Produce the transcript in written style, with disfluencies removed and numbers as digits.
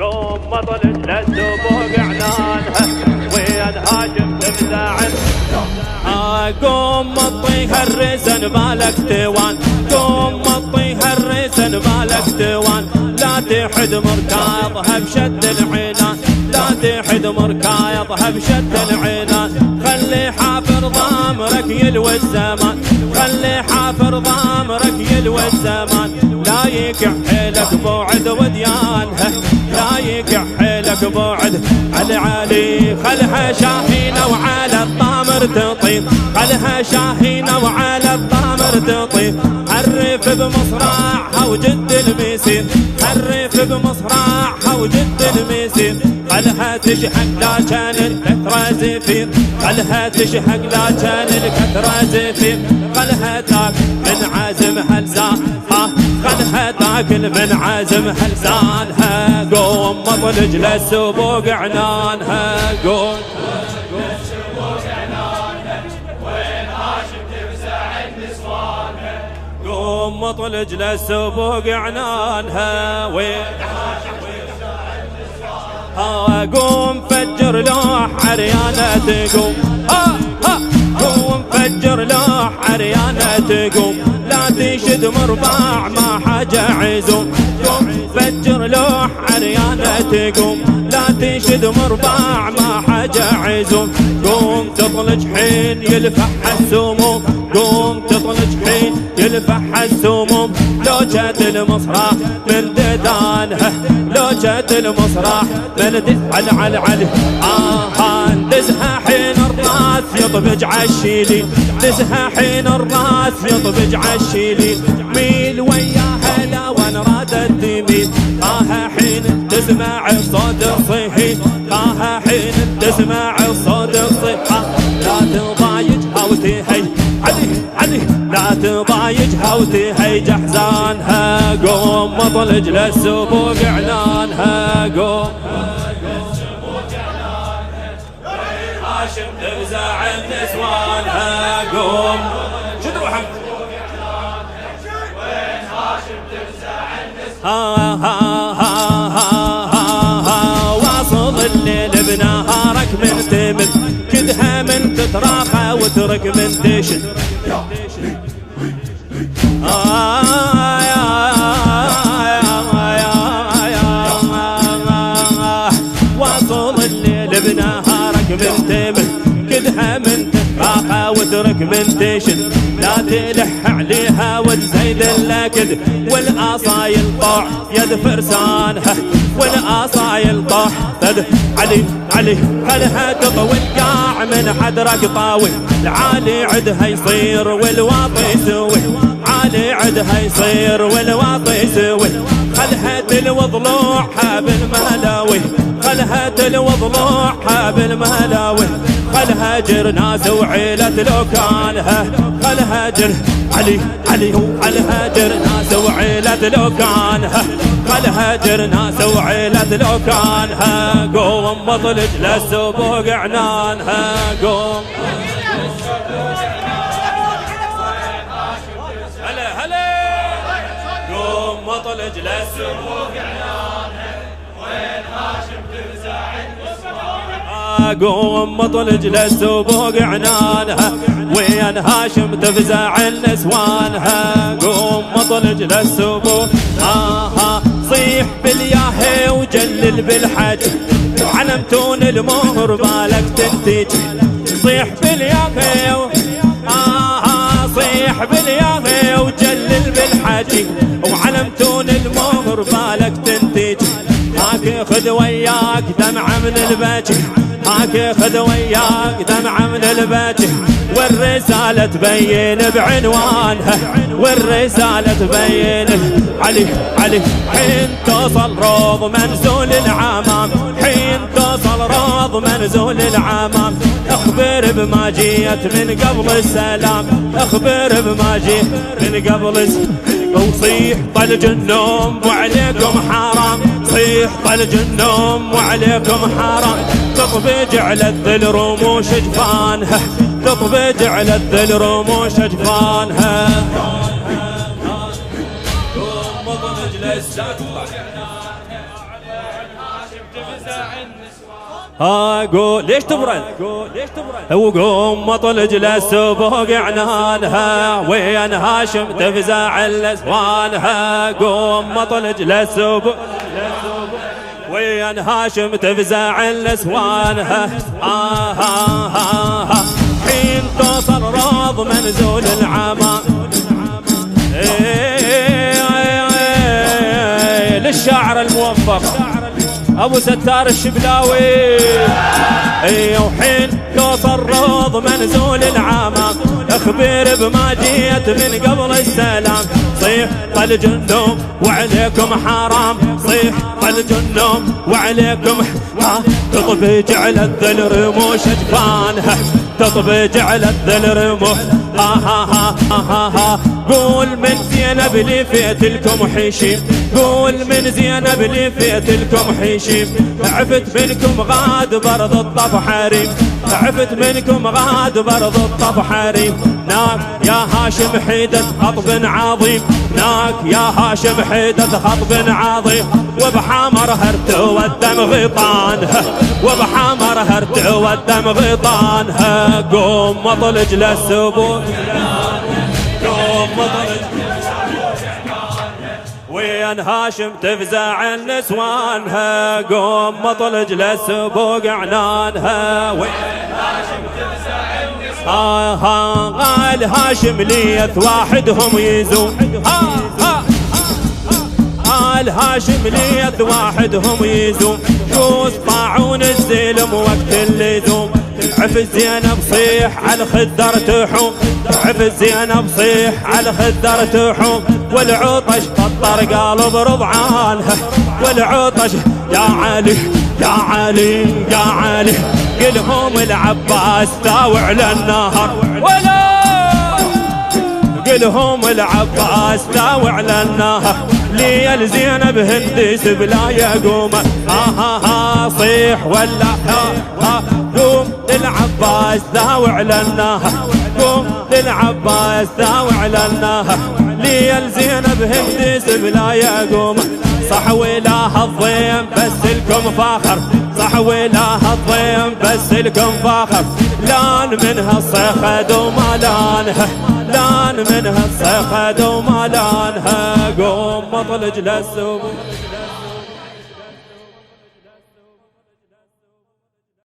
قوم مطلج للسبوق اعلانها وين هاشم تفزع قوم مطيها الرسن بالك توان قوم مطيها الرسن بالك توان لا تحد مركاضها بشد العنان لا تحد مركاضها بشد العنان خلي حافر ضامرك يلوي الزمان خلي حافر ضامرك يلوي الزمان لا يقع حيلك بعد وديانها لا يقع حيلك بعد علي علي خلها شاهينة وعلى الضامر تطير خلها شاهينة وعلى الضامر تطير حرف بمصراعها وجد الميسير حرف بمصراعها وجد الميسير خلها تشحق لا كان الكثرة زفير خلها تشحق لا كان الكثرة زفير خلها تاكل من عازمها لسانها خلها تاكل من عازمها لسانها قوم مطلج للسبوق عنانها قوم قوم مطلج للسبوق عنانها وين قوم فجر لوح عريانة تقوم قوم فجر لوح عريانة تقوم لا تشد مرباع ما حاجة عزوم قوم فجر لوح عريانة تقوم لا تشد مرباع ما حاجة عزوم قوم تطلج حين يلفح السموم قوم تطلج حين يلفح السموم لو جات المصراح من ددانها لو جات المصراح من على علي دزها حين الراس يطبج عالشيلي دزها حين الراس يطبج عالشيلي ميل وياها لا وان رادت تميل حين تسمع الصوت الصيحي حين تسمع الصوت الصيحي لا تضايجها وتهي علي لا تضايجها وتهي جحزانها قوم مطلج للسبوق اعلانها قوم هاشم تفزع النسوانها قوم شد روحك وين هاشم تفزع النسوانها واصل الليل بنهارك من تمد كدها من تتراخى وترك من تشد واصل الليل بنهارك من تمد كدها من تتراخى وترك من تشد لا تلح عليها وتزيد اللكد والآصايل طاع يد فرسانها والآصايل طاح تد علي خلها تطوي القاع من حدرك طاوي العالي عدها يصير والواطي يسوي عالي عدها يصير والواطي يسوي خلها تلوي ضلوعها بالملاوي خلها تلوي ضلوعها بالملاوي خلها جر ناس وعيلة لو كانها خلها جر علي خلها جر ناس وعيلة لو كانها خلها جر ناس وعيلة لو كانها قوم مطلج للسبوق عنانها قوم هلا قوم مطلج للسبوق عنانها وين هاشم تفزع قوم مطلج للسبوق عنانها وين هاشم تفزع النسوانها قوم مطلج للسبوق صيح بالياهي وجلل بالحج وعلمتون المهر بالك تنتج صيح بالياهي صيح بالياهي وجلل بالحج وعلمتون المهر بالك تنتج هاك خذ وياك دمعة من البجح هاك خذ وياك دمعة من البجح والرسالة تبين بعنوانها والرسالة تبين علي حين توصل روض منزول العمام حين توصل روض منزول العمام اخبر بما جيت من قبل السلام اخبر بما جيت من قبل وصيح طلج النوم وعليكم حرام صيح طلج النوم وعليكم حرام تطبج على الذل رموش جفانها تطبج على الذل رموش جفانها قوم مطلج للسد قول ليش تبرد وقوم مطلج للسبوق عنانها وين هاشم تفزع الاسوانها قوم مطلج للسبوق وين هاشم تفزع الاسوانها حين توصل روض منزول العمى للشاعر الموفق ابو ستار الشبلاوي وحين توصل روض منزول العامة اخبر بما جيت من قبل السلام صيح طلج النوم وعليكم حرام صيح طلج النوم وعليكم تطبج على الذل رموش جفانها تطبج على الذل رموش قول من زينب لي فيتلكم حشيم قول من زينب لي فيتلكم حشيم عفت منكم غاد برض الطف حريم عفت منكم غاد برض الطف حريم ناك يا هاشم حيدة خطب عظيم ناك يا هاشم حيدة خطب عظيم وبحمر هرت والدم غيطانها وبحمر هرت والدم غيطانها قوم مطلج للسبوق قوم مطلج وين هاشم تفزع النسوانها قوم مطلج للسبوق عنانها وين هاشم تفزع النسوانها قال هاشم ليث واحدهم يزوم قال هاشم ليث واحدهم يزوم جوز طاعون الزلم وقت اللزوم عفز زينب صيح على الخدر تحوم عفز زينب صيح على الخدر تحوم والعطش فطر قلب رضعانها والعطش يا علي يا علي يا علي قلهم العباس تاوع على النهر ولا قلهم العباس تاوع على النهر لي الزينب هندس بلا يقوم صيح ولا قوم للعباس ذاوع على النهر قوم للعباس ذاوع على النهر لي الزينب هندس بلا يقوم صح ولا الضيم بس لكم فاخر صح ولا الضيم بس لكم فاخر لان منها الصخد وما لانها لان منها الصخد وما لانها قوم مطلج للسبوق